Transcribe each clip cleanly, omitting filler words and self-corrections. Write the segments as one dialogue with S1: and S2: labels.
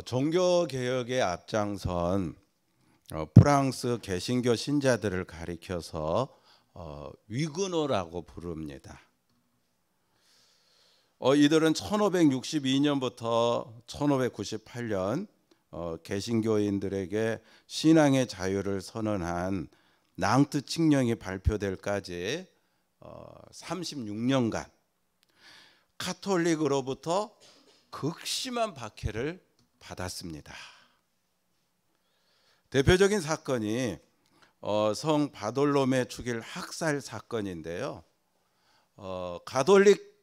S1: 종교 개혁에 앞장선 프랑스 개신교 신자들을 가리켜서 위그노라고 부릅니다. 이들은 1562년부터 1598년 개신교인들에게 신앙의 자유를 선언한 낭트 칙령이 발표될까지 36년간 카톨릭으로부터 극심한 박해를 받았습니다. 대표적인 사건이 성 바돌로메 축일 학살 사건인데요. 가톨릭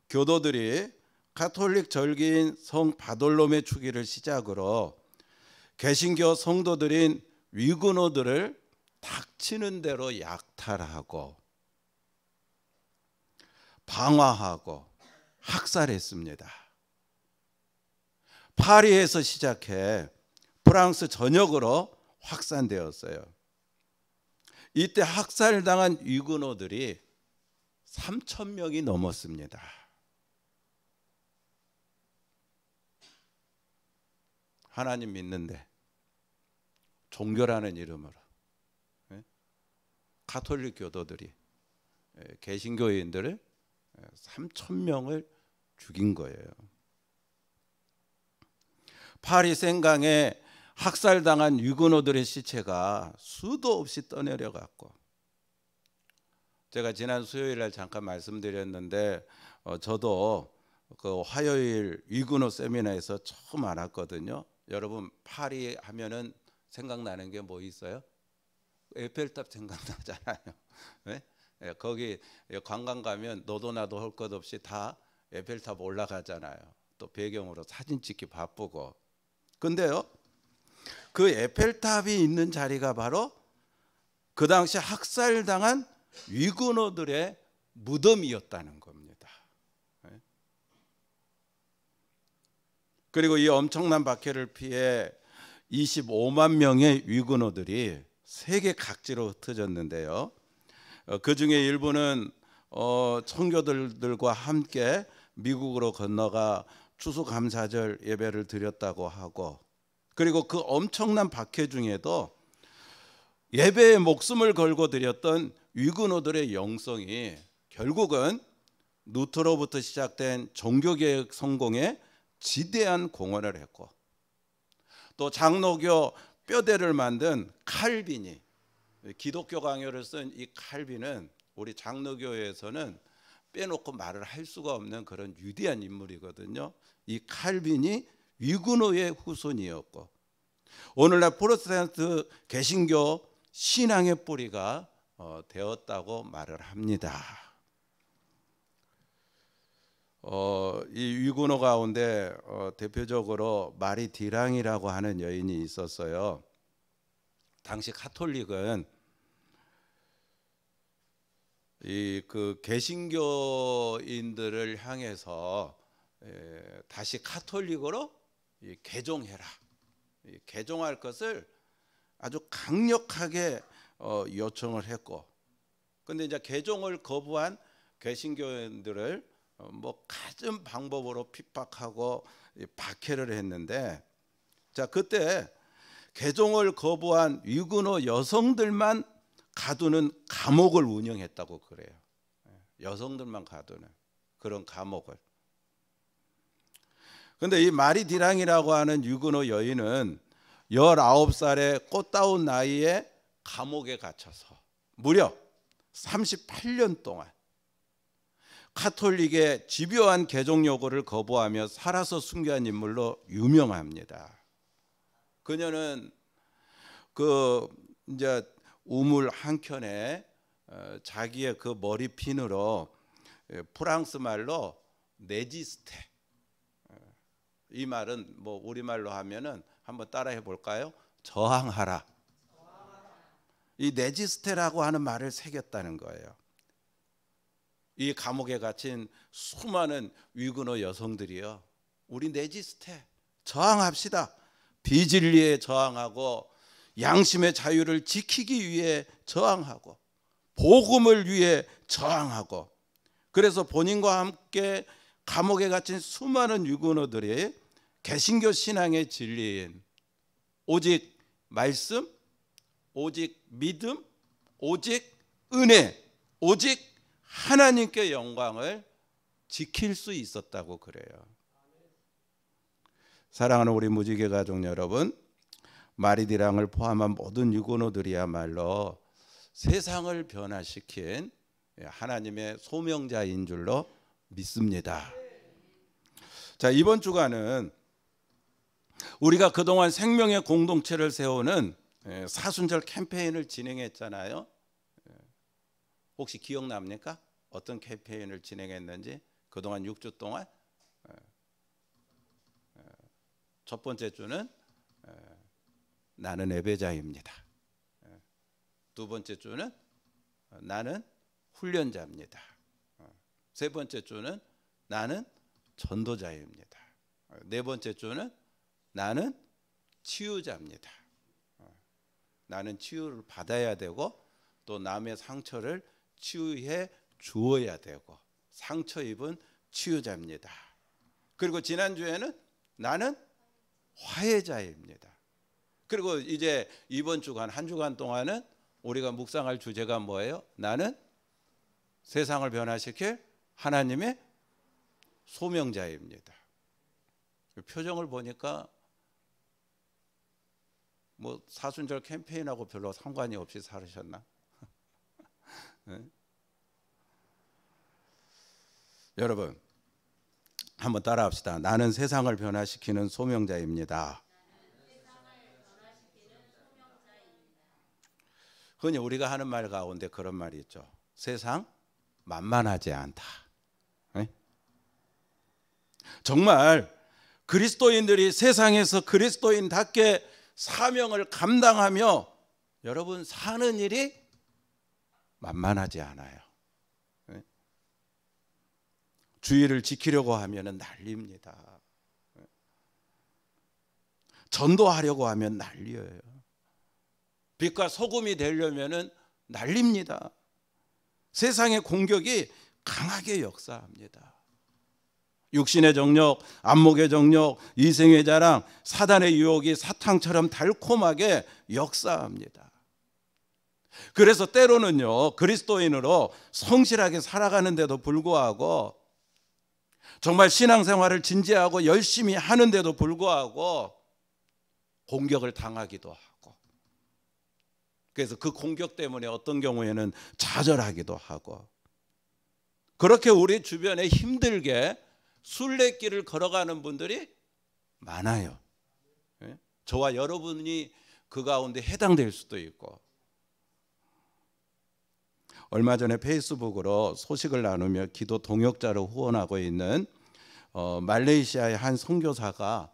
S1: 교도들이 가톨릭 절기인 성 바돌로메 축일을 시작으로 개신교 성도들인 위그노들을 닥치는 대로 약탈하고 방화하고 학살했습니다. 파리에서 시작해 프랑스 전역으로 확산되었어요. 이때 학살당한 위그노들이 3,000명이 넘었습니다. 하나님 믿는데 종교라는 이름으로 가톨릭 교도들이 개신교인들을 3,000명을 죽인 거예요. 파리 생강에 학살당한 위그노들의 시체가 수도 없이 떠내려갔고, 제가 지난 수요일 날 잠깐 말씀드렸는데 저도 그 화요일 위그노 세미나에서 처음 알았거든요. 여러분 파리 하면은 생각나는 게 뭐 있어요? 에펠탑 생각나잖아요. 네? 거기 관광 가면 너도 나도 할 것 없이 다 에펠탑 올라가잖아요. 또 배경으로 사진 찍기 바쁘고. 근데요, 그 에펠탑이 있는 자리가 바로 그 당시 학살당한 위그노들의 무덤이었다는 겁니다. 그리고 이 엄청난 박해를 피해 25만 명의 위그노들이 세계 각지로 흩어졌는데요. 그 중에 일부는 청교도들과 함께 미국으로 건너가 추수감사절 예배를 드렸다고 하고, 그리고 그 엄청난 박해 중에도 예배에 목숨을 걸고 드렸던 위그노들의 영성이 결국은 루터로부터 시작된 종교개혁 성공에 지대한 공헌을 했고, 또 장로교 뼈대를 만든 칼빈이, 기독교 강요를 쓴 이 칼빈은 우리 장로교에서는 빼놓고 말을 할 수가 없는 그런 위대한 인물이거든요. 이 칼빈이 위그노의 후손이었고, 오늘날 프로테스탄트 개신교 신앙의 뿌리가 되었다고 말을 합니다. 이 위그노 가운데 대표적으로 마리 디랑이라고 하는 여인이 있었어요. 당시 카톨릭은 그 개신교인들을 향해서 다시 카톨릭으로 개종해라, 개종할 것을 아주 강력하게 요청을 했고, 근데 이제 개종을 거부한 개신교인들을 뭐 갖은 방법으로 핍박하고 박해를 했는데, 자 그때 개종을 거부한 위그노 여성들만 가두는 감옥을 운영했다고 그래요. 여성들만 가두는 그런 감옥을. 근데 이 마리 디랑이라고 하는 위그노 여인은 19살의 꽃다운 나이에 감옥에 갇혀서 무려 38년 동안 카톨릭의 집요한 개종 요구를 거부하며 살아서 순교한 인물로 유명합니다. 그녀는 그 이제 우물 한 켠에 자기의 그 머리핀으로 프랑스 말로 네지스테, 이 말은 뭐 우리말로 하면은 한번 따라해 볼까요? 저항하라. 이 네지스테라고 하는 말을 새겼다는 거예요. 이 감옥에 갇힌 수많은 위그노 여성들이요, 우리 네지스테 저항합시다. 비진리에 저항하고 양심의 자유를 지키기 위해 저항하고 복음을 위해 저항하고, 그래서 본인과 함께 감옥에 갇힌 수많은 위그노들이 개신교 신앙의 진리인 오직 말씀, 오직 믿음, 오직 은혜, 오직 하나님께 영광을 지킬 수 있었다고 그래요. 사랑하는 우리 무지개 가족 여러분, 마리디랑을 포함한 모든 유고노들이야말로 세상을 변화시킨 하나님의 소명자인 줄로 믿습니다. 자, 이번 주간은 우리가 그동안 생명의 공동체를 세우는 사순절 캠페인을 진행했잖아요. 혹시 기억납니까? 어떤 캠페인을 진행했는지? 그동안 6주 동안 첫 번째 주는 나는 예배자입니다. 두 번째 주는 나는 훈련자입니다. 세 번째 주는 나는 전도자입니다. 네 번째 주는 나는 치유자입니다. 나는 치유를 받아야 되고 또 남의 상처를 치유해 주어야 되고 상처 입은 치유자입니다. 그리고 지난주에는 나는 화해자입니다. 그리고 이제 이번 주간 한 주간 동안은 우리가 묵상할 주제가 뭐예요? 나는 세상을 변화시킬 하나님의 소명자입니다. 표정을 보니까 뭐 사순절 캠페인하고 별로 상관이 없이 살으셨나? 네? 여러분 한번 따라합시다. 나는 세상을 변화시키는 소명자입니다. 흔히 우리가 하는 말 가운데 그런 말이 있죠. 세상 만만하지 않다. 네? 정말 그리스도인들이 세상에서 그리스도인답게 사명을 감당하며 여러분 사는 일이 만만하지 않아요. 네? 주의를 지키려고 하면 난리입니다. 네? 전도하려고 하면 난리예요. 빛과 소금이 되려면 난립니다. 세상의 공격이 강하게 역사합니다. 육신의 정욕, 안목의 정욕, 이생의 자랑, 사단의 유혹이 사탕처럼 달콤하게 역사합니다. 그래서 때로는요, 그리스도인으로 성실하게 살아가는데도 불구하고 정말 신앙생활을 진지하고 열심히 하는데도 불구하고 공격을 당하기도 하고, 그래서 그 공격 때문에 어떤 경우에는 좌절하기도 하고, 그렇게 우리 주변에 힘들게 순례길을 걸어가는 분들이 많아요. 저와 여러분이 그 가운데 해당될 수도 있고. 얼마 전에 페이스북으로 소식을 나누며 기도 동역자로 후원하고 있는 말레이시아의 한 선교사가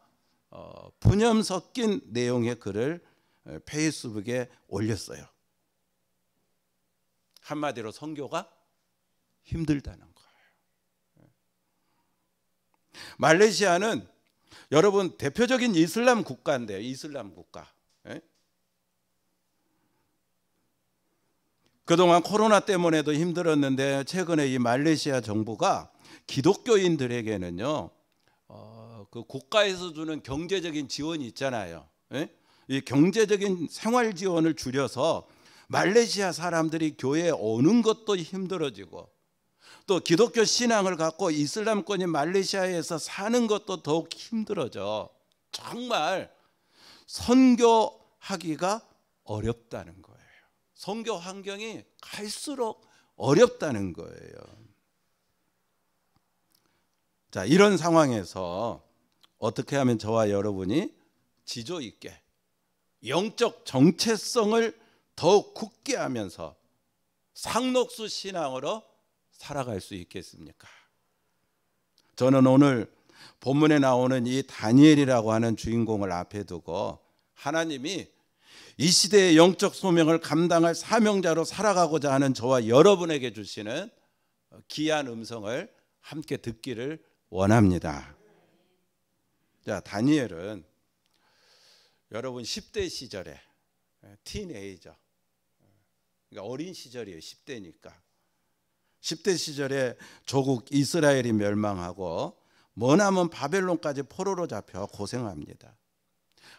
S1: 푸념 섞인 내용의 글을 페이스북에 올렸어요. 한마디로 선교가 힘들다는 거예요. 말레이시아는 여러분 대표적인 이슬람 국가인데요. 이슬람 국가. 그동안 코로나 때문에도 힘들었는데 최근에 이 말레이시아 정부가 기독교인들에게는요, 그 국가에서 주는 경제적인 지원이 있잖아요. 이 경제적인 생활 지원을 줄여서 말레이시아 사람들이 교회에 오는 것도 힘들어지고, 또 기독교 신앙을 갖고 이슬람권인 말레이시아에서 사는 것도 더욱 힘들어져. 정말 선교하기가 어렵다는 거예요. 선교 환경이 갈수록 어렵다는 거예요. 자, 이런 상황에서 어떻게 하면 저와 여러분이 지조 있게 영적 정체성을 더욱 굳게 하면서 상록수 신앙으로 살아갈 수 있겠습니까? 저는 오늘 본문에 나오는 이 다니엘이라고 하는 주인공을 앞에 두고 하나님이 이 시대의 영적 소명을 감당할 사명자로 살아가고자 하는 저와 여러분에게 주시는 귀한 음성을 함께 듣기를 원합니다. 자, 다니엘은 여러분 10대 시절에 티네이저, 그러니까 어린 시절이에요. 10대니까 10대 시절에 조국 이스라엘이 멸망하고 머나먼 바벨론까지 포로로 잡혀 고생합니다.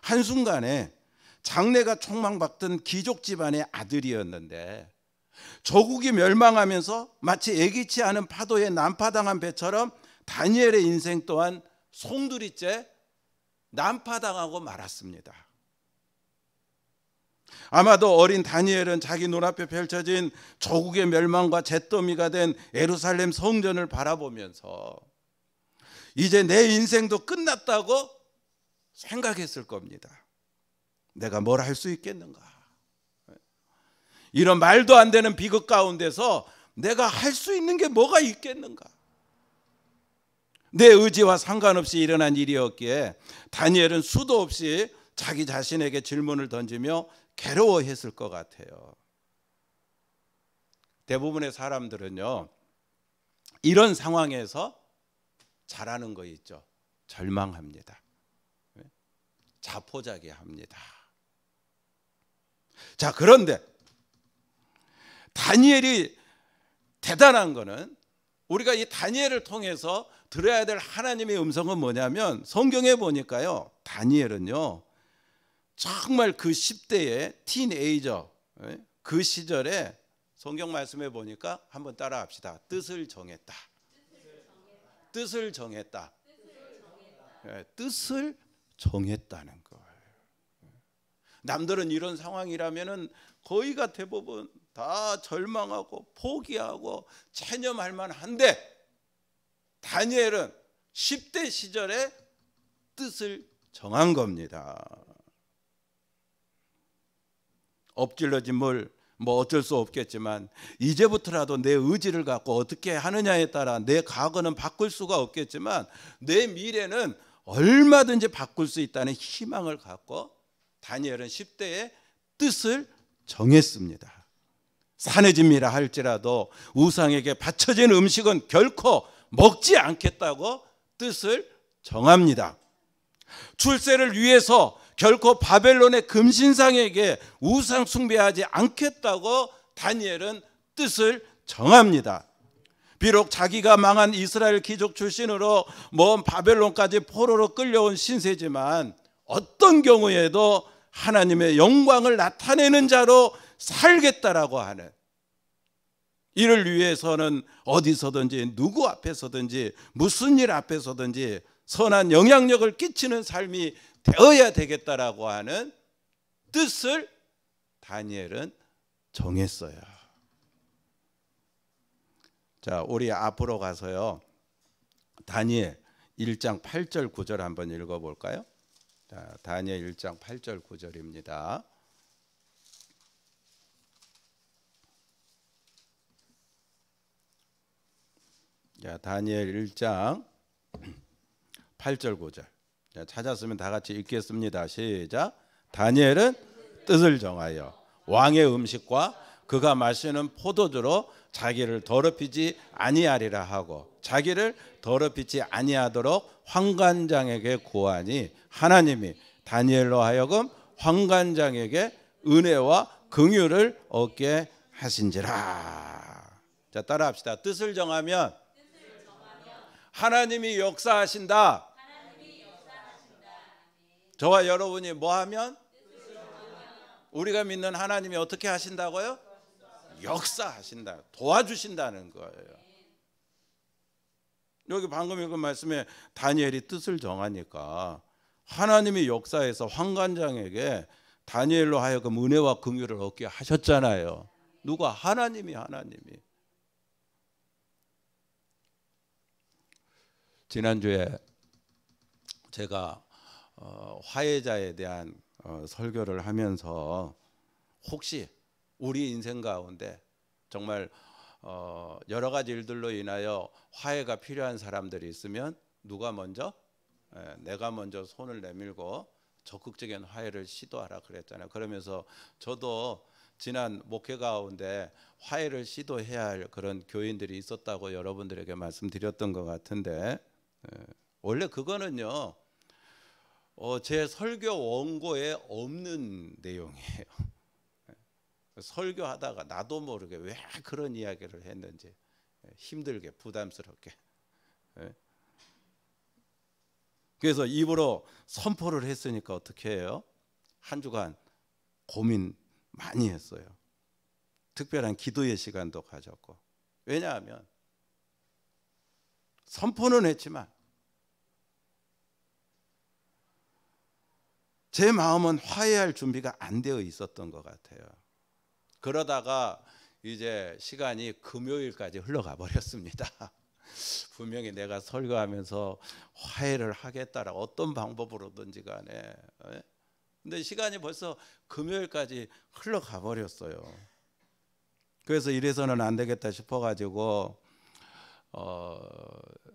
S1: 한순간에 장래가 촉망받던 귀족 집안의 아들이었는데 조국이 멸망하면서 마치 예기치 않은 파도에 난파당한 배처럼 다니엘의 인생 또한 송두리째 난파당하고 말았습니다. 아마도 어린 다니엘은 자기 눈앞에 펼쳐진 조국의 멸망과 잿더미가 된 예루살렘 성전을 바라보면서 이제 내 인생도 끝났다고 생각했을 겁니다. 내가 뭘 할 수 있겠는가? 이런 말도 안 되는 비극 가운데서 내가 할 수 있는 게 뭐가 있겠는가? 내 의지와 상관없이 일어난 일이었기에 다니엘은 수도 없이 자기 자신에게 질문을 던지며 괴로워했을 것 같아요. 대부분의 사람들은요, 이런 상황에서 잘하는 거 있죠. 절망합니다. 자포자기합니다. 자, 그런데 다니엘이 대단한 거는 우리가 이 다니엘을 통해서 들어야 될 하나님의 음성은 뭐냐면 성경에 보니까요, 다니엘은요 정말 그 10대의 티네이저 그 시절에 성경 말씀에 보니까 한번 따라 합시다. 뜻을 정했다. 뜻을 정했다. 뜻을 정했다는 거예요. 남들은 이런 상황이라면은 거의가 대부분 다 절망하고 포기하고 체념할 만한데 다니엘은 10대 시절에 뜻을 정한 겁니다. 엎질러진 물 뭐 어쩔 수 없겠지만 이제부터라도 내 의지를 갖고 어떻게 하느냐에 따라 내 과거는 바꿀 수가 없겠지만 내 미래는 얼마든지 바꿀 수 있다는 희망을 갖고 다니엘은 10대에 뜻을 정했습니다. 산의 진미라 할지라도 우상에게 바쳐진 음식은 결코 먹지 않겠다고 뜻을 정합니다. 출세를 위해서 결코 바벨론의 금신상에게 우상 숭배하지 않겠다고 다니엘은 뜻을 정합니다. 비록 자기가 망한 이스라엘 귀족 출신으로 먼 바벨론까지 포로로 끌려온 신세지만 어떤 경우에도 하나님의 영광을 나타내는 자로 살겠다라고 하는, 이를 위해서는 어디서든지 누구 앞에서든지 무슨 일 앞에서든지 선한 영향력을 끼치는 삶이 되어야 되겠다라고 하는 뜻을 다니엘은 정했어요. 자, 우리 앞으로 가서요, 다니엘 1장 8절 9절 한번 읽어볼까요? 자, 다니엘 1장 8절 9절입니다. 자, 다니엘 1장 8절 9절. 자, 찾았으면 다 같이 읽겠습니다. 시작. 다니엘은 뜻을 정하여 왕의 음식과 그가 마시는 포도주로 자기를 더럽히지 아니하리라 하고 자기를 더럽히지 아니하도록 환관장에게 구하니 하나님이 다니엘로 하여금 환관장에게 은혜와 긍휼을 얻게 하신지라. 자, 따라합시다. 뜻을 정하면 하나님이 역사하신다. 저와 여러분이 뭐 하면? 우리가 믿는 하나님이 어떻게 하신다고요? 역사하신다. 도와주신다는 거예요. 여기 방금 읽은 말씀에 다니엘이 뜻을 정하니까 하나님이 역사에서 환관장에게 다니엘로 하여금 은혜와 긍휼을 얻게 하셨잖아요. 누가? 하나님이. 지난주에 제가 화해자에 대한 설교를 하면서 혹시 우리 인생 가운데 정말 여러 가지 일들로 인하여 화해가 필요한 사람들이 있으면 누가 먼저? 내가 먼저 손을 내밀고 적극적인 화해를 시도하라 그랬잖아요. 그러면서 저도 지난 목회 가운데 화해를 시도해야 할 그런 교인들이 있었다고 여러분들에게 말씀드렸던 것 같은데, 원래 그거는요 제 설교 원고에 없는 내용이에요. 설교하다가 나도 모르게 왜 그런 이야기를 했는지 힘들게 부담스럽게 그래서 입으로 선포를 했으니까 어떻게 해요? 한 주간 고민 많이 했어요. 특별한 기도의 시간도 가졌고. 왜냐하면 선포는 했지만 제 마음은 화해할 준비가 안 되어 있었던 것 같아요. 그러다가 이제 시간이 금요일까지 흘러가 버렸습니다. 분명히 내가 설교하면서 화해를 하겠다라 어떤 방법으로든지 간에. 근데 시간이 벌써 금요일까지 흘러가 버렸어요. 그래서 이래서는 안 되겠다 싶어가지고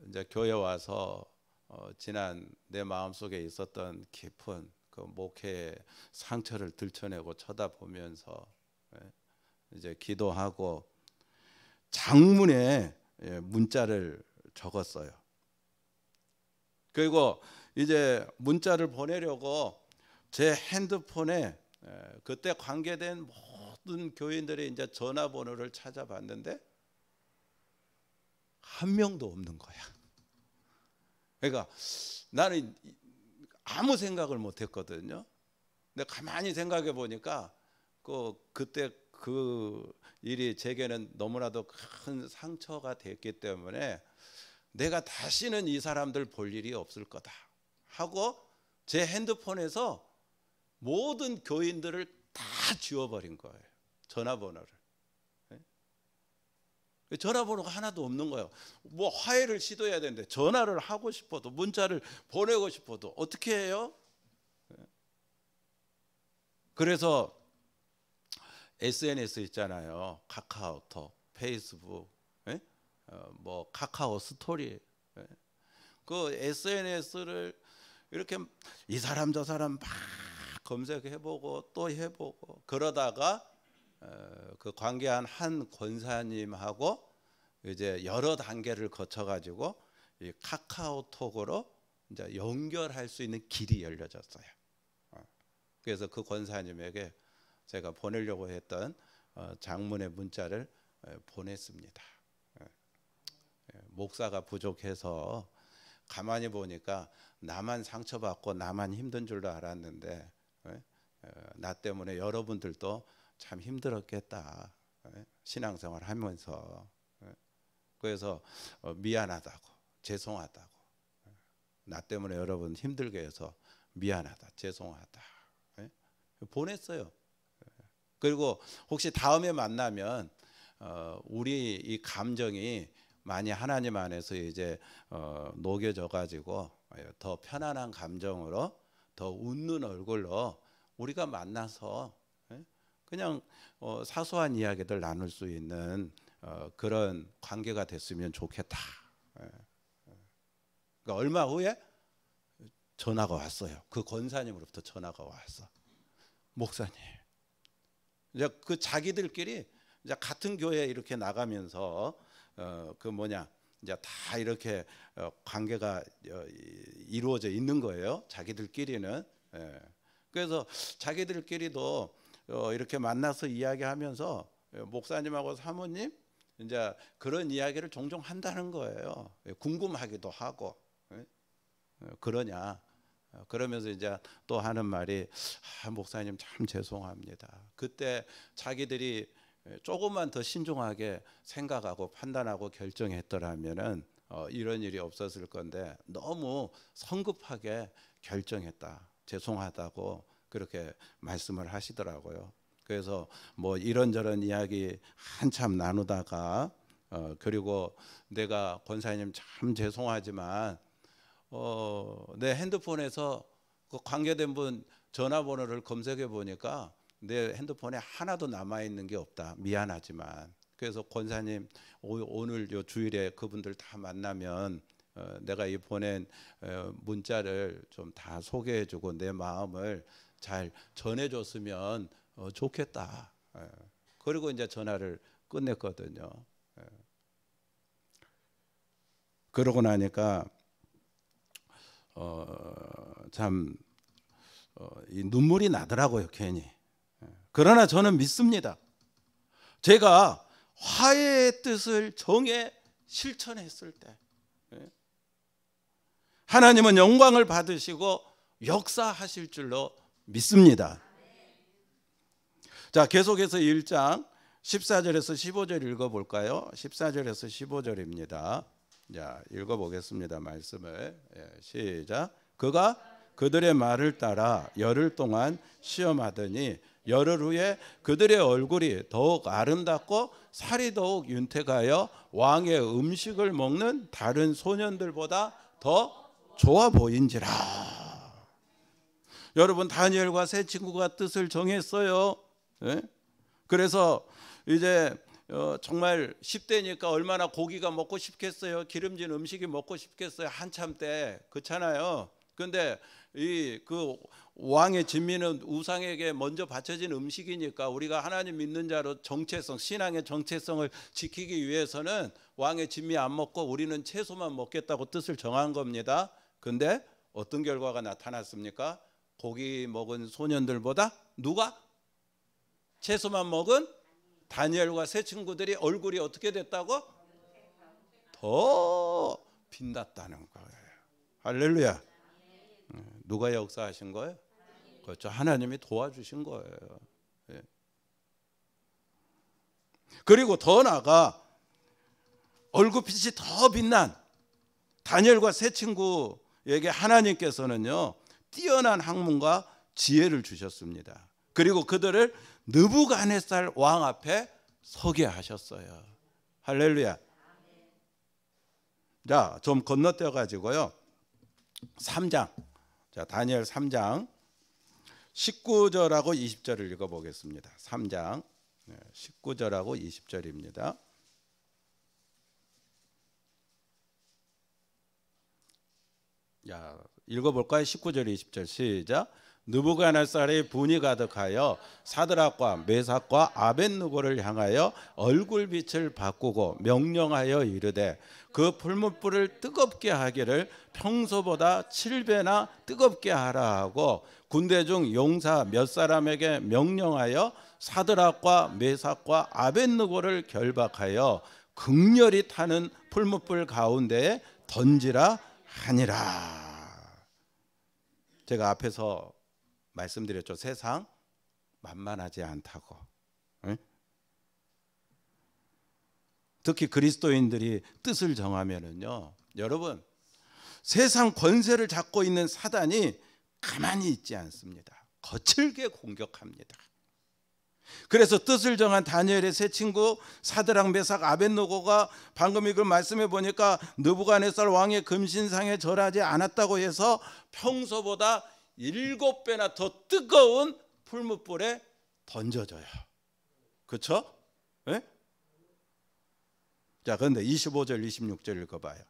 S1: 이제 교회 와서 지난 내 마음속에 있었던 깊은 그 목회의 상처를 들춰내고 쳐다보면서 이제 기도하고 장문에 문자를 적었어요. 그리고 이제 문자를 보내려고 제 핸드폰에 그때 관계된 모든 교인들의 이제 전화번호를 찾아봤는데 한 명도 없는 거야. 그러니까 나는 아무 생각을 못 했거든요. 근데 가만히 생각해 보니까 그때 그 일이 제게는 너무나도 큰 상처가 됐기 때문에 내가 다시는 이 사람들 볼 일이 없을 거다 하고 제 핸드폰에서 모든 교인들을 다 지워버린 거예요. 전화번호를. 전화번호가 하나도 없는 거예요. 뭐 화해를 시도해야 되는데 전화를 하고 싶어도 문자를 보내고 싶어도 어떻게 해요? 그래서 SNS 있잖아요. 카카오톡, 페이스북, 뭐 카카오 스토리, 그 SNS를 이렇게 이 사람 저 사람 막 검색해보고 또 해보고 그러다가 그 관계한 한 권사님하고 이제 여러 단계를 거쳐가지고 이 카카오톡으로 이제 연결할 수 있는 길이 열려졌어요. 그래서 그 권사님에게 제가 보내려고 했던 장문의 문자를 보냈습니다. 목사가 부족해서 가만히 보니까 나만 상처받고 나만 힘든 줄도 알았는데 나 때문에 여러분들도 참 힘들었겠다. 신앙생활 하면서. 그래서 미안하다고, 죄송하다고, 나 때문에 여러분 힘들게 해서 미안하다, 죄송하다 보냈어요. 그리고 혹시 다음에 만나면 우리 이 감정이 많이 하나님 안에서 이제 녹여져 가지고 더 편안한 감정으로 더 웃는 얼굴로 우리가 만나서 그냥 사소한 이야기들 나눌 수 있는 그런 관계가 됐으면 좋겠다. 그러니까 얼마 후에 전화가 왔어요. 그 권사님으로부터 전화가 왔어. 목사님, 이제 그 자기들끼리 이제 같은 교회에 이렇게 나가면서 그 뭐냐 이제 다 이렇게 관계가 이루어져 있는 거예요. 자기들끼리는. 그래서 자기들끼리도 이렇게 만나서 이야기하면서 목사님하고 사모님 이제 그런 이야기를 종종 한다는 거예요. 궁금하기도 하고 그러냐. 그러면서 이제 또 하는 말이 목사님 참 죄송합니다. 그때 자기들이 조금만 더 신중하게 생각하고 판단하고 결정했더라면은 이런 일이 없었을 건데 너무 성급하게 결정했다. 죄송하다고 그렇게 말씀을 하시더라고요. 그래서 뭐 이런저런 이야기 한참 나누다가 그리고 내가 권사님 참 죄송하지만 내 핸드폰에서 그 관계된 분 전화번호를 검색해 보니까 내 핸드폰에 하나도 남아 있는 게 없다. 미안하지만. 그래서 권사님 오늘 요 주일에 그분들 다 만나면 내가 이 보낸 문자를 좀 다 소개해주고 내 마음을 잘 전해줬으면 좋겠다. 그리고 이제 전화를 끝냈거든요. 그러고 나니까 참 이 눈물이 나더라고요, 괜히. 그러나 저는 믿습니다. 제가 화해의 뜻을 정해 실천했을 때 하나님은 영광을 받으시고 역사하실 줄로 믿습니다. 자, 계속해서 1장 14절에서 15절 읽어볼까요? 14절에서 15절입니다. 자, 읽어보겠습니다. 말씀을. 시작. 그가 그들의 말을 따라 열흘 동안 시험하더니 열흘 후에 그들의 얼굴이 더욱 아름답고 살이 더욱 윤택하여 왕의 음식을 먹는 다른 소년들보다 더 좋아 보인지라. 여러분, 다니엘과 세 친구가 뜻을 정했어요. 그래서 이제 정말 10대니까 얼마나 고기가 먹고 싶겠어요. 기름진 음식이 먹고 싶겠어요. 한참 때 그렇잖아요. 근데 그 왕의 진미는 우상에게 먼저 바쳐진 음식이니까 우리가 하나님 믿는 자로 정체성, 신앙의 정체성을 지키기 위해서는 왕의 진미 안 먹고 우리는 채소만 먹겠다고 뜻을 정한 겁니다. 근데 어떤 결과가 나타났습니까? 고기 먹은 소년들보다 누가? 채소만 먹은 다니엘과 세 친구들이 얼굴이 어떻게 됐다고? 더 빛났다는 거예요. 할렐루야. 누가 역사하신 거예요? 그렇죠. 하나님이 도와주신 거예요. 그리고 더 나아가 얼굴빛이 더 빛난 다니엘과 세 친구에게 하나님께서는요, 뛰어난 학문과 지혜를 주셨습니다. 그리고 그들을 느부갓네살 왕 앞에 서게 하셨어요. 할렐루야. 자, 좀 건너뛰어 가지고요, 3장, 자, 다니엘 3장 19절하고 20절을 읽어보겠습니다. 3장 19절하고 20절입니다. 자, 읽어볼까요? 19절 20절 시작. 느부갓네살의 분이 가득하여 사드락과 메삭과 아벳느고를 향하여 얼굴빛을 바꾸고 명령하여 이르되 그 풀무불을 뜨겁게 하기를 평소보다 7배나 뜨겁게 하라 하고 군대 중 용사 몇 사람에게 명령하여 사드락과 메삭과 아벳느고를 결박하여 극렬히 타는 풀무불 가운데에 던지라 하니라. 제가 앞에서 말씀드렸죠. 세상 만만하지 않다고. 특히 그리스도인들이 뜻을 정하면은요, 여러분, 세상 권세를 잡고 있는 사단이 가만히 있지 않습니다. 거칠게 공격합니다. 그래서 뜻을 정한 다니엘의 세 친구 사드락, 메삭, 아벳느고가 방금 이걸 말씀해 보니까 느부갓네살 왕의 금신상에 절하지 않았다고 해서 평소보다 7배나 더 뜨거운 풀무불에 던져져요. 그렇죠? 네? 자, 그런데 25절 26절 읽어봐요.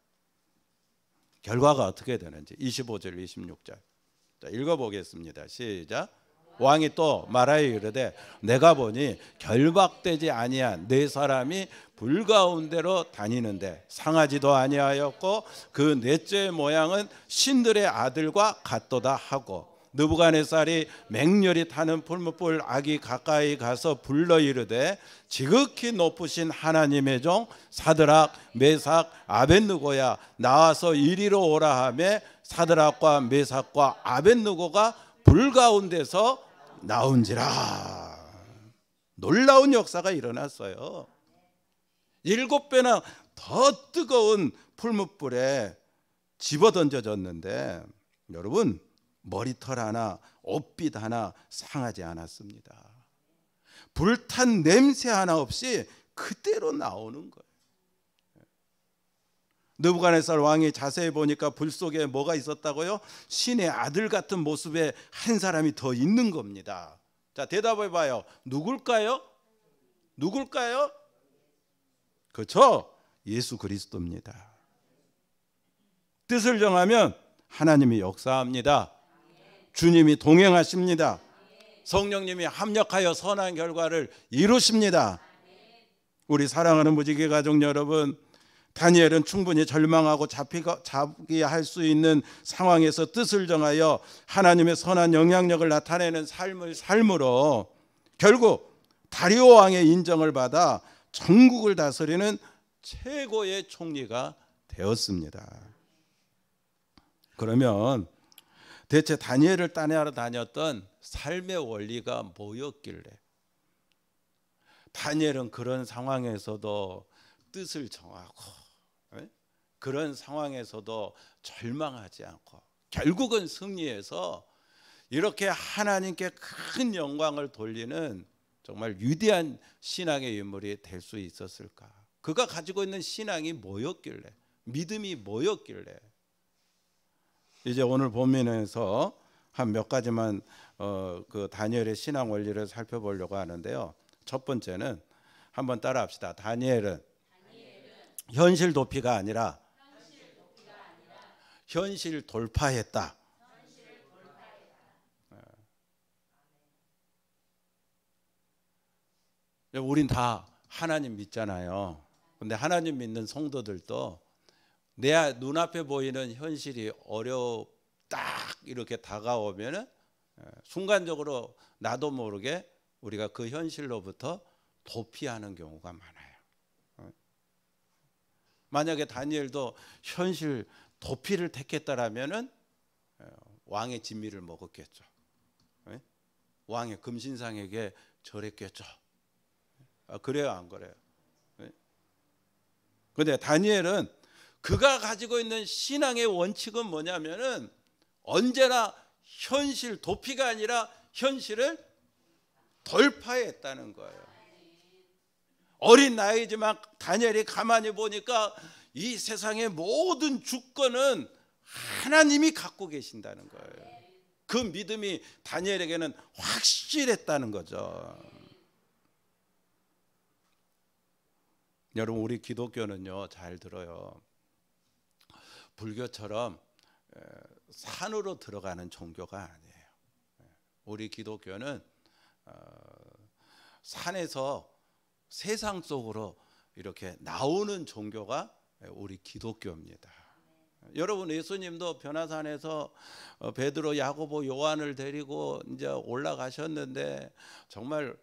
S1: 결과가 어떻게 되는지. 25절 26절. 자, 읽어보겠습니다. 시작. 왕이 또 말하여 이르되 내가 보니 결박되지 아니한 네 사람이 불 가운데로 다니는데 상하지도 아니하였고 그 넷째의 모양은 신들의 아들과 같도다 하고 느부갓네살이 맹렬히 타는 풀무불 악이 가까이 가서 불러 이르되 지극히 높으신 하나님의 종 사드락, 메삭, 아벳느고야 나와서 이리로 오라 하매 사드락과 메삭과 아벳느고가 불 가운데서 나온지라. 놀라운 역사가 일어났어요. 7배나 더 뜨거운 풀무불에 집어던져졌는데 여러분, 머리털 하나, 옷빛 하나 상하지 않았습니다. 불탄 냄새 하나 없이 그대로 나오는 거예요. 느부갓네살 왕이 자세히 보니까 불 속에 뭐가 있었다고요? 신의 아들 같은 모습의 한 사람이 더 있는 겁니다. 자, 대답해 봐요. 누굴까요? 누굴까요? 그렇죠? 예수 그리스도입니다. 뜻을 정하면 하나님이 역사합니다. 주님이 동행하십니다. 성령님이 합력하여 선한 결과를 이루십니다. 우리 사랑하는 무지개 가족 여러분, 다니엘은 충분히 절망하고 잡게 할 수 있는 상황에서 뜻을 정하여 하나님의 선한 영향력을 나타내는 삶을 삶으로 결국 다리오 왕의 인정을 받아 전국을 다스리는 최고의 총리가 되었습니다. 그러면 대체 다니엘을 따라다녔던 삶의 원리가 뭐였길래 다니엘은 그런 상황에서도 뜻을 정하고 그런 상황에서도 절망하지 않고 결국은 승리해서 이렇게 하나님께 큰 영광을 돌리는 정말 위대한 신앙의 인물이 될 수 있었을까? 그가 가지고 있는 신앙이 뭐였길래, 믿음이 뭐였길래? 이제 오늘 본문에서 한 몇 가지만 그 다니엘의 신앙 원리를 살펴보려고 하는데요. 첫 번째는 한번 따라합시다. 다니엘은 현실 도피가 아니라 현실 돌파했다. 우린 다 하나님 믿잖아요. 근데 하나님 믿는 성도들도 내 눈앞에 보이는 현실이 딱 이렇게 다가오면은 순간적으로 나도 모르게 우리가 그 현실로부터 도피하는 경우가 많아요. 만약에 다니엘도 현실 도피를 택했다라면은 왕의 진미를 먹었겠죠. 왕의 금신상에게 절했겠죠. 그래요, 안 그래요? 그런데 다니엘은 그가 가지고 있는 신앙의 원칙은 뭐냐면은 언제나 현실 도피가 아니라 현실을 돌파했다는 거예요. 어린 나이지만 다니엘이 가만히 보니까 이 세상의 모든 주권은 하나님이 갖고 계신다는 거예요. 그 믿음이 다니엘에게는 확실했다는 거죠. 여러분, 우리 기독교는요, 잘 들어요. 불교처럼 산으로 들어가는 종교가 아니에요. 우리 기독교는 산에서 세상 속으로 이렇게 나오는 종교가 우리 기독교입니다. 여러분, 예수님도 변화산에서 베드로, 야고보, 요한을 데리고 이제 올라가셨는데 정말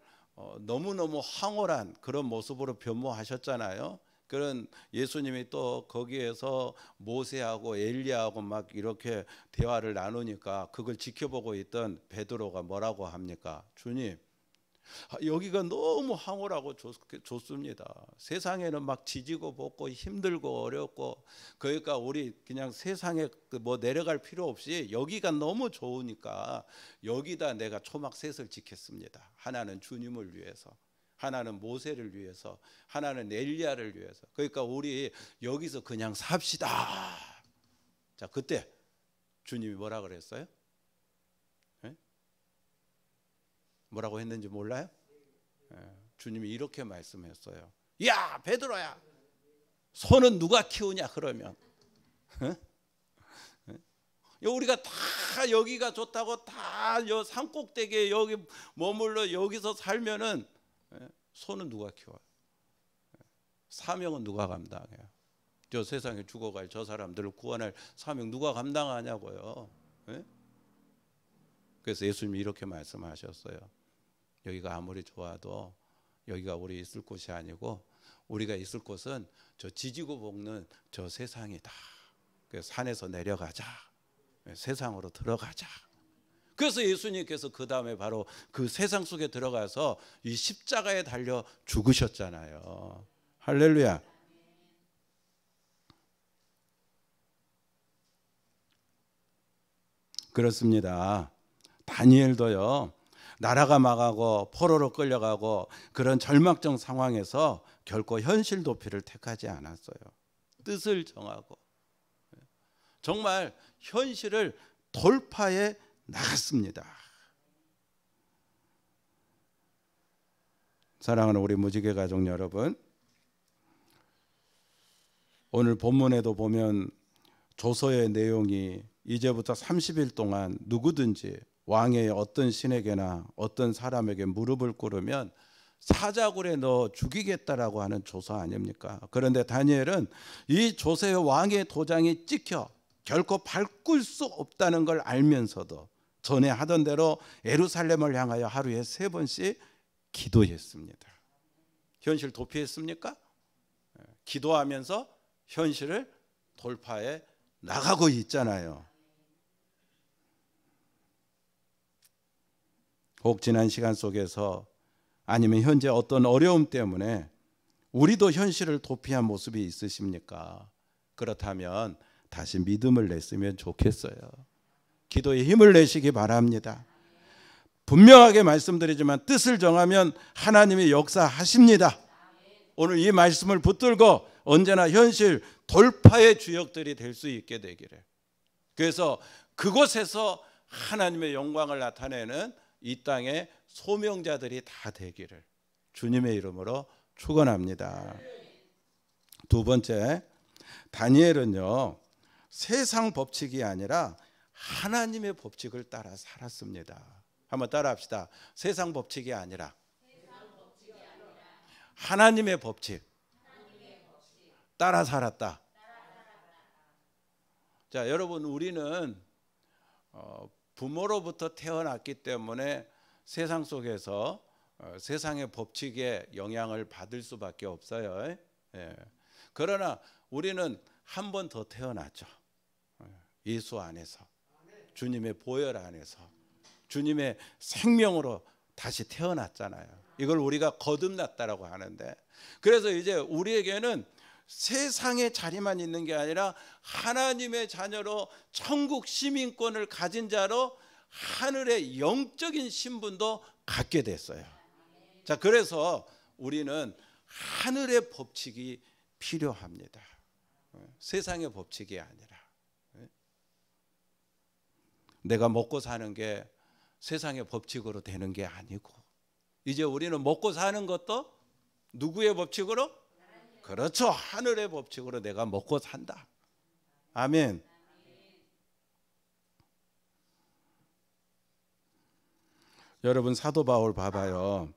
S1: 너무너무 황홀한 그런 모습으로 변모하셨잖아요. 그런 예수님이 또 거기에서 모세하고 엘리야하고 막 이렇게 대화를 나누니까 그걸 지켜보고 있던 베드로가 뭐라고 합니까? 주님, 여기가 너무 황홀하고 좋습니다. 세상에는 막 지지고 볶고 힘들고 어렵고, 그러니까 우리 그냥 세상에 뭐 내려갈 필요 없이 여기가 너무 좋으니까 여기다 내가 초막셋을 짓겠습니다. 하나는 주님을 위해서, 하나는 모세를 위해서, 하나는 엘리야를 위해서. 그러니까 우리 여기서 그냥 삽시다. 자, 그때 주님이 뭐라 그랬어요? 뭐라고 했는지 몰라요? 주님이 이렇게 말씀했어요. 야, 베드로야, 소는 누가 키우냐 그러면? 우리가 다 여기가 좋다고 다 산꼭대기에 여기 머물러 여기서 살면은 소는 누가 키워요? 사명은 누가 감당해요? 저 세상에 죽어갈 저 사람들을 구원할 사명 누가 감당하냐고요? 그래서 예수님이 이렇게 말씀하셨어요. 여기가 아무리 좋아도 여기가 우리 있을 곳이 아니고 우리가 있을 곳은 저 지지고 볶는 저 세상이다. 그래서 산에서 내려가자. 세상으로 들어가자. 그래서 예수님께서 그 다음에 바로 그 세상 속에 들어가서 이 십자가에 달려 죽으셨잖아요. 할렐루야. 그렇습니다. 다니엘도요, 나라가 망하고 포로로 끌려가고 그런 절망적 상황에서 결코 현실 도피를 택하지 않았어요. 뜻을 정하고 정말 현실을 돌파해 나갔습니다. 사랑하는 우리 무지개 가족 여러분, 오늘 본문에도 보면 조서의 내용이 이제부터 30일 동안 누구든지 왕의 어떤 신에게나 어떤 사람에게 무릎을 꿇으면 사자굴에 넣어 죽이겠다라고 하는 조서 아닙니까? 그런데 다니엘은 이 조서의 왕의 도장이 찍혀 결코 바꿀 수 없다는 걸 알면서도 전에 하던 대로 예루살렘을 향하여 하루에 3번씩 기도했습니다. 현실 도피했습니까? 기도하면서 현실을 돌파해 나가고 있잖아요. 혹 지난 시간 속에서 아니면 현재 어떤 어려움 때문에 우리도 현실을 도피한 모습이 있으십니까? 그렇다면 다시 믿음을 냈으면 좋겠어요. 기도에 힘을 내시기 바랍니다. 분명하게 말씀드리지만 뜻을 정하면 하나님이 역사하십니다. 오늘 이 말씀을 붙들고 언제나 현실 돌파의 주역들이 될 수 있게 되기를. 그래서 그곳에서 하나님의 영광을 나타내는 이 땅의 소명자들이 다 되기를 주님의 이름으로 축원합니다. 두 번째, 다니엘은요, 세상 법칙이 아니라 하나님의 법칙을 따라 살았습니다. 한번 따라합시다. 세상 법칙이 아니라 하나님의 법칙 따라 살았다. 자, 여러분, 우리는 부모로부터 태어났기 때문에 세상 속에서 세상의 법칙에 영향을 받을 수밖에 없어요. 그러나 우리는 한 번 더 태어났죠. 예수 안에서, 주님의 보혈 안에서, 주님의 생명으로 다시 태어났잖아요. 이걸 우리가 거듭났다라고 하는데, 그래서 이제 우리에게는 세상의 자리만 있는 게 아니라 하나님의 자녀로 천국 시민권을 가진 자로 하늘의 영적인 신분도 갖게 됐어요. 자, 그래서 우리는 하늘의 법칙이 필요합니다. 세상의 법칙이 아니라. 내가 먹고 사는 게 세상의 법칙으로 되는 게 아니고, 이제 우리는 먹고 사는 것도 누구의 법칙으로? 그렇죠. 하늘의 법칙으로 내가 먹고 산다. 아멘. 여러분, 사도 바울 봐봐요.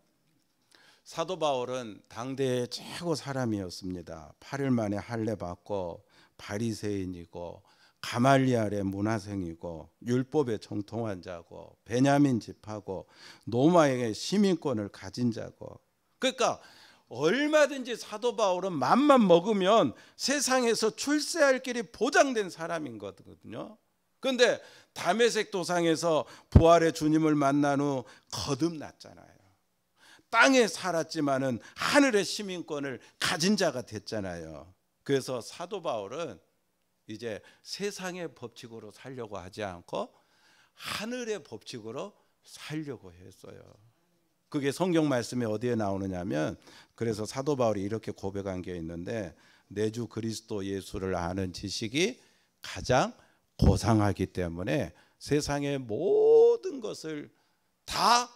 S1: 사도 바울은 당대의 최고 사람이었습니다. 8일 만에 할례 받고 바리새인이고 가말리알의 문화생이고 율법에 정통한 자고 베냐민 집하고 로마의 시민권을 가진 자고, 그러니까 얼마든지 사도 바울은 맘만 먹으면 세상에서 출세할 길이 보장된 사람인 거거든요. 그런데 다메섹 도상에서 부활의 주님을 만난 후 거듭났잖아요. 땅에 살았지만은 하늘의 시민권을 가진 자가 됐잖아요. 그래서 사도 바울은 이제 세상의 법칙으로 살려고 하지 않고 하늘의 법칙으로 살려고 했어요. 그게 성경 말씀이 어디에 나오느냐면, 그래서 사도 바울이 이렇게 고백한 게 있는데, 내 주 그리스도 예수를 아는 지식이 가장 고상하기 때문에 세상의 모든 것을 다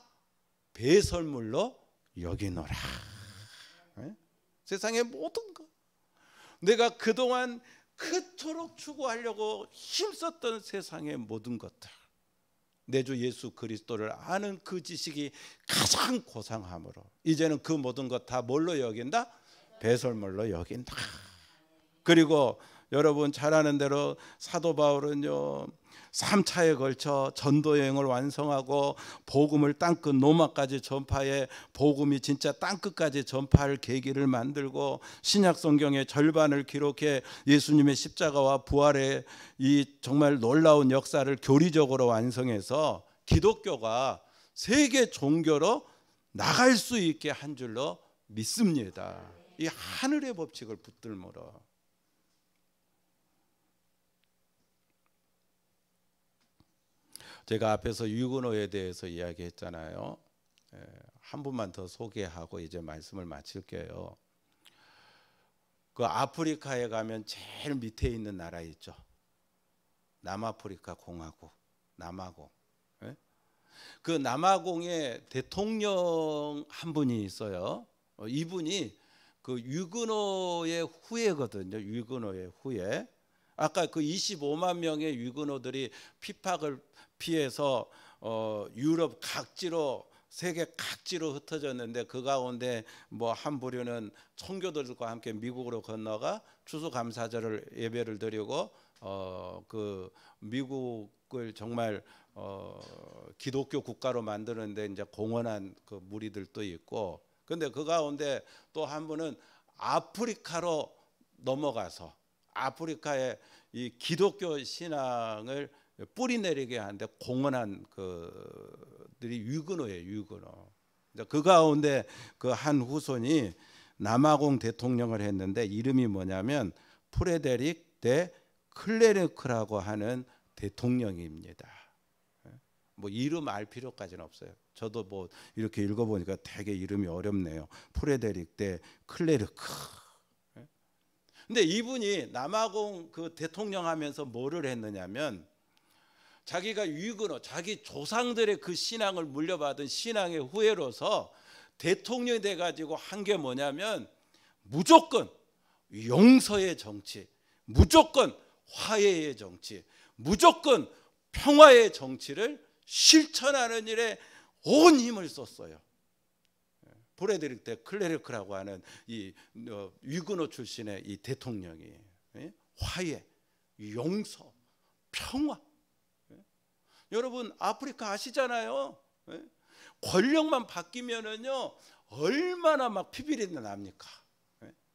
S1: 배설물로 여기노라. 세상의 모든 것, 내가 그동안 그토록 추구하려고 힘썼던 세상의 모든 것들, 내 주 예수 그리스도를 아는 그 지식이 가장 고상함으로 이제는 그 모든 것 다 뭘로 여긴다? 배설물로 여긴다. 그리고 여러분 잘 아는 대로 사도 바울은요 3차에 걸쳐 전도 여행을 완성하고 복음을 땅끝 로마까지 전파해 복음이 진짜 땅끝까지 전파할 계기를 만들고 신약 성경의 절반을 기록해 예수님의 십자가와 부활의 이 정말 놀라운 역사를 교리적으로 완성해서 기독교가 세계 종교로 나갈 수 있게 한 줄로 믿습니다. 이 하늘의 법칙을 붙들므로. 제가 앞에서 유근호에 대해서 이야기했잖아요. 한 분만 더 소개하고 이제 말씀을 마칠게요. 그 아프리카에 가면 제일 밑에 있는 나라 있죠. 남아프리카 공화국, 남아공. 그 남아공의 대통령 한 분이 있어요. 이분이 그 유근호의 후예거든요. 유근호의 후예. 아까 그 25만 명의 유근호들이 핍박을 피해서 유럽 각지로, 세계 각지로 흩어졌는데, 그 가운데 뭐 한 부류는 청교도들과 함께 미국으로 건너가 추수감사절을 예배를 드리고 그 미국을 정말 기독교 국가로 만드는데 이제 공헌한 그 무리들도 있고, 근데 그 가운데 또 한 분은 아프리카로 넘어가서 아프리카의 이 기독교 신앙을 뿌리 내리게 하는데 공헌한 그들이 유근호예요. 유근호. 그 가운데 그 한 후손이 남아공 대통령을 했는데 이름이 뭐냐면 프레데릭 데 클레르크라고 하는 대통령입니다. 뭐 이름 알 필요까지는 없어요. 저도 뭐 이렇게 읽어보니까 되게 이름이 어렵네요. 프레데릭 데 클레르크. 근데 이분이 남아공 그 대통령 하면서 뭐를 했느냐면 자기가 유근호, 자기 조상들의 그 신앙을 물려받은 신앙의 후예로서 대통령이 돼가지고 한 게 뭐냐면 무조건 용서의 정치, 무조건 화해의 정치, 무조건 평화의 정치를 실천하는 일에 온 힘을 썼어요. 프레데릭 데 클레르크라고 하는 이 유근호 출신의 이 대통령이 화해, 용서, 평화. 여러분 아프리카 아시잖아요. 권력만 바뀌면은요 얼마나 막 피비린내 납니까?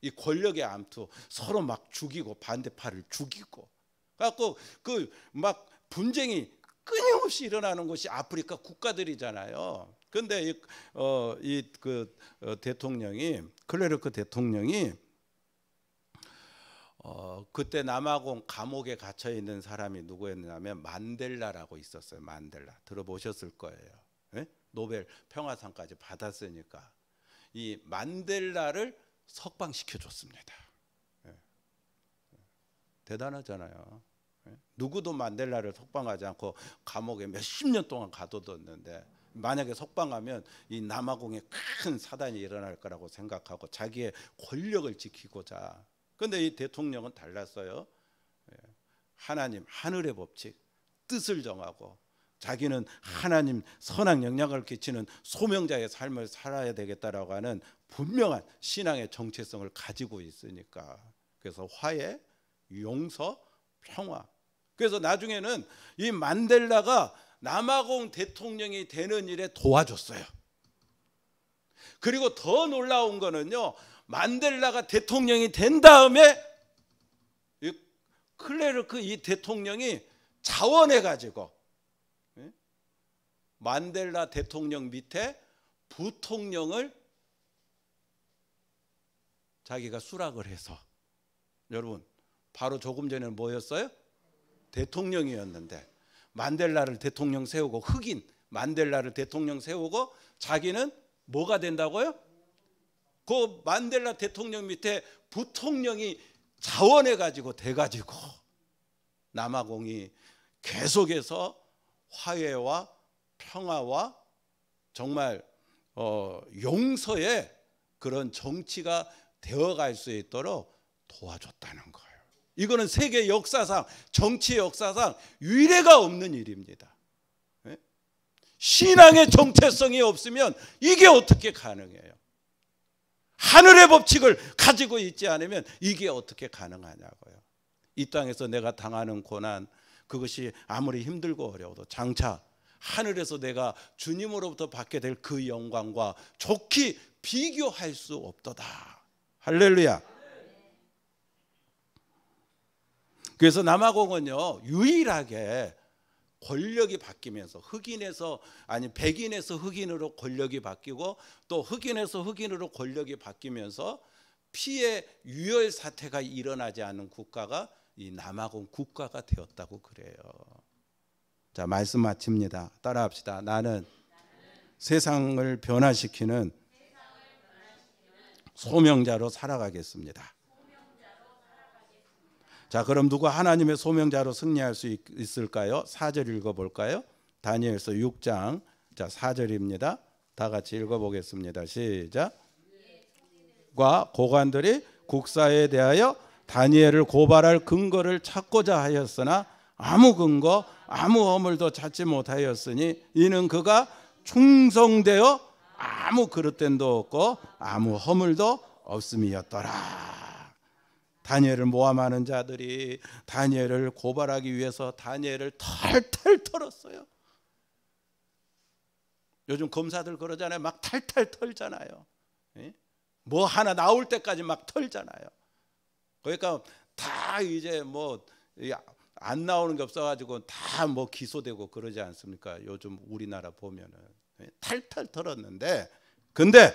S1: 이 권력의 암투 서로 막 죽이고 반대파를 죽이고 갖고 그 막 분쟁이 끊임없이 일어나는 것이 아프리카 국가들이잖아요. 근데 대통령이 클레르크 대통령이 그때 남아공 감옥에 갇혀 있는 사람이 누구였냐면 만델라라고 있었어요. 만델라 들어보셨을 거예요. 네? 노벨 평화상까지 받았으니까 이 만델라를 석방시켜 줬습니다. 네. 대단하잖아요. 네? 누구도 만델라를 석방하지 않고 감옥에 몇십 년 동안 가둬뒀는데 만약에 석방하면 이 남아공에 큰 사단이 일어날 거라고 생각하고 자기의 권력을 지키고자. 그런데 이 대통령은 달랐어요. 하나님 하늘의 법칙 뜻을 정하고 자기는 하나님 선한 영향을 끼치는 소명자의 삶을 살아야 되겠다라고 하는 분명한 신앙의 정체성을 가지고 있으니까. 그래서 화해, 용서, 평화. 그래서 나중에는 이 만델라가 남아공 대통령이 되는 일에 도와줬어요. 그리고 더 놀라운 거는요, 만델라가 대통령이 된 다음에 이 클레르크 이 대통령이 자원해 가지고 만델라 대통령 밑에 부통령을 자기가 수락을 해서, 여러분 바로 조금 전에는 뭐였어요? 대통령이었는데 만델라를 대통령 세우고, 흑인 만델라를 대통령 세우고 자기는 뭐가 된다고요? 그 만델라 대통령 밑에 부통령이 자원해 가지고 돼 가지고 남아공이 계속해서 화해와 평화와 정말 용서의 그런 정치가 되어갈 수 있도록 도와줬다는 거예요. 이거는 세계 역사상, 정치 역사상 유례가 없는 일입니다. 신앙의 정체성이 없으면 이게 어떻게 가능해요? 하늘의 법칙을 가지고 있지 않으면 이게 어떻게 가능하냐고요. 이 땅에서 내가 당하는 고난, 그것이 아무리 힘들고 어려워도 장차 하늘에서 내가 주님으로부터 받게 될 그 영광과 좋게 비교할 수 없도다. 할렐루야. 그래서 남아공은요 유일하게 권력이 바뀌면서 백인에서 흑인으로 권력이 바뀌고 또 흑인에서 흑인으로 권력이 바뀌면서 피해 유혈 사태가 일어나지 않는 국가가 이 남아공 국가가 되었다고 그래요. 자, 말씀 마칩니다. 따라합시다. 나는 세상을 변화시키는 소명자로 살아가겠습니다. 자, 그럼 누가 하나님의 소명자로 승리할 수 있을까요? 4절 읽어볼까요? 다니엘서 6장 자 4절입니다. 다 같이 읽어보겠습니다. 시작. 과 고관들이 국사에 대하여 다니엘을 고발할 근거를 찾고자 하였으나 아무 근거 아무 허물도 찾지 못하였으니 이는 그가 충성되어 아무 그릇됨도 없고 아무 허물도 없음이었더라. 다니엘을 모함하는 자들이 다니엘을 고발하기 위해서 다니엘을 탈탈 털었어요. 요즘 검사들 그러잖아요. 막 탈탈 털잖아요. 뭐 하나 나올 때까지 막 털잖아요. 그러니까 다 이제 뭐 안 나오는 게 없어가지고 다 뭐 기소되고 그러지 않습니까? 요즘 우리나라 보면은 탈탈 털었는데, 근데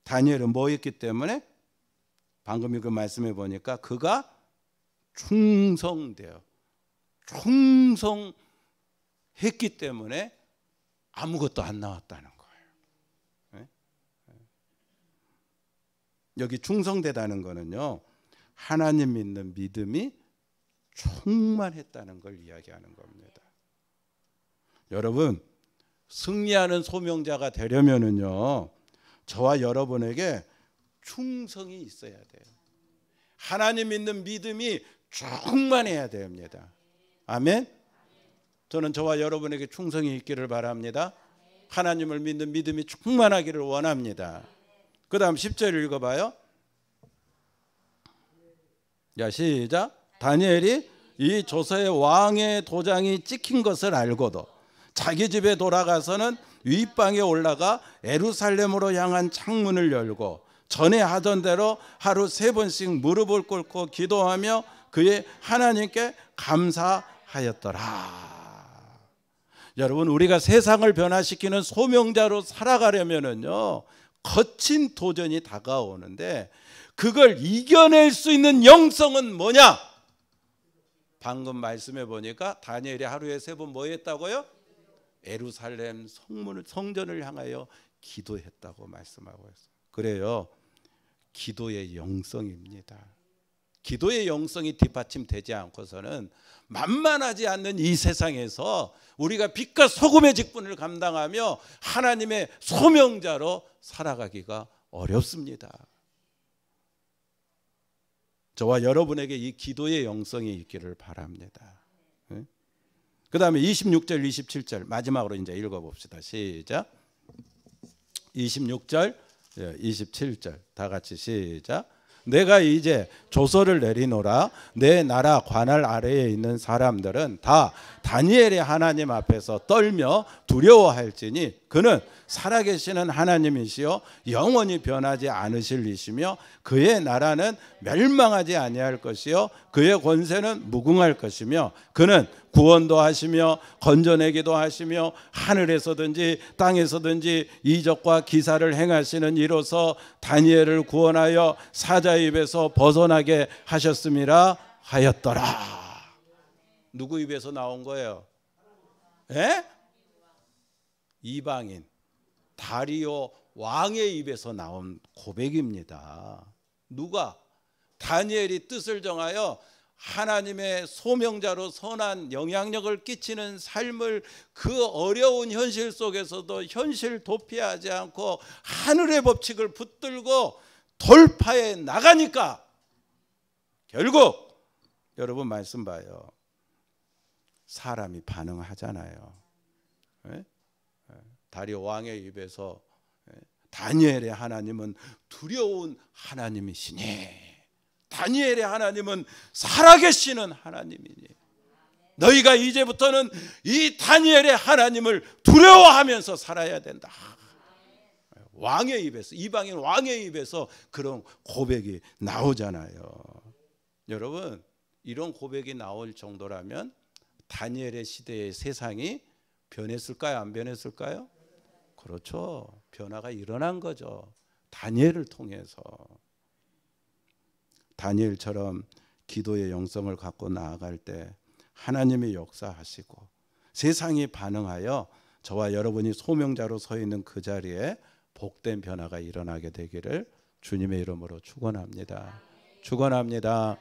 S1: 다니엘은 뭐 했기 때문에? 방금 그 말씀해 보니까 그가 충성되어 충성했기 때문에 아무것도 안 나왔다는 거예요. 여기 충성되다는 거는요, 하나님 믿는 믿음이 충만했다는 걸 이야기하는 겁니다. 여러분, 승리하는 소명자가 되려면은요, 저와 여러분에게 충성이 있어야 돼요. 하나님 믿는 믿음이 충만해야 됩니다. 아멘. 저는 저와 여러분에게 충성이 있기를 바랍니다. 하나님을 믿는 믿음이 충만하기를 원합니다. 그 다음 10절 읽어봐요. 야, 시작. 다니엘이 이 조서의 왕의 도장이 찍힌 것을 알고도 자기 집에 돌아가서는 윗방에 올라가 예루살렘으로 향한 창문을 열고 전에 하던 대로 하루 3번씩 무릎을 꿇고 기도하며 그의 하나님께 감사하였더라. 여러분, 우리가 세상을 변화시키는 소명자로 살아가려면은요, 거친 도전이 다가오는데 그걸 이겨낼 수 있는 영성은 뭐냐? 방금 말씀해 보니까 다니엘이 하루에 3번 뭐 했다고요? 예루살렘 성전을 향하여 기도했다고 말씀하고 있어요. 그래요, 기도의 영성입니다. 기도의 영성이 뒷받침되지 않고서는 만만하지 않는 이 세상에서 우리가 빛과 소금의 직분을 감당하며 하나님의 소명자로 살아가기가 어렵습니다. 저와 여러분에게 이 기도의 영성이 있기를 바랍니다. 그 다음에 26절 27절 마지막으로 이제 읽어봅시다. 시작. 26절 27절 다 같이 시작. 내가 이제 조서를 내리노라. 내 나라 관할 아래에 있는 사람들은 다 다니엘의 하나님 앞에서 떨며 두려워할지니 그는 살아계시는 하나님이시요 영원히 변하지 않으실 이시며 그의 나라는 멸망하지 아니할 것이요 그의 권세는 무궁할 것이며 그는 구원도 하시며 건져내기도 하시며 하늘에서든지 땅에서든지 이적과 기사를 행하시는 이로서 다니엘을 구원하여 사자의 입에서 벗어나게 하셨음이라 하였더라. 누구 입에서 나온 거예요? 에? 이방인 다리오 왕의 입에서 나온 고백입니다. 누가? 다니엘이 뜻을 정하여 하나님의 소명자로 선한 영향력을 끼치는 삶을 그 어려운 현실 속에서도 현실 도피하지 않고 하늘의 법칙을 붙들고 돌파해 나가니까 결국 여러분 말씀 봐요. 사람이 반응하잖아요. 다리오 왕의 입에서 다니엘의 하나님은 두려운 하나님이시니 다니엘의 하나님은 살아계시는 하나님이니 너희가 이제부터는 이 다니엘의 하나님을 두려워하면서 살아야 된다. 왕의 입에서, 이방인 왕의 입에서 그런 고백이 나오잖아요. 여러분, 이런 고백이 나올 정도라면 다니엘의 시대의 세상이 변했을까요? 안 변했을까요? 그렇죠. 변화가 일어난 거죠. 다니엘을 통해서. 다니엘처럼 기도의 영성을 갖고 나아갈 때 하나님이 역사하시고 세상이 반응하여 저와 여러분이 소명자로 서 있는 그 자리에 복된 변화가 일어나게 되기를 주님의 이름으로 축원합니다. 축원합니다.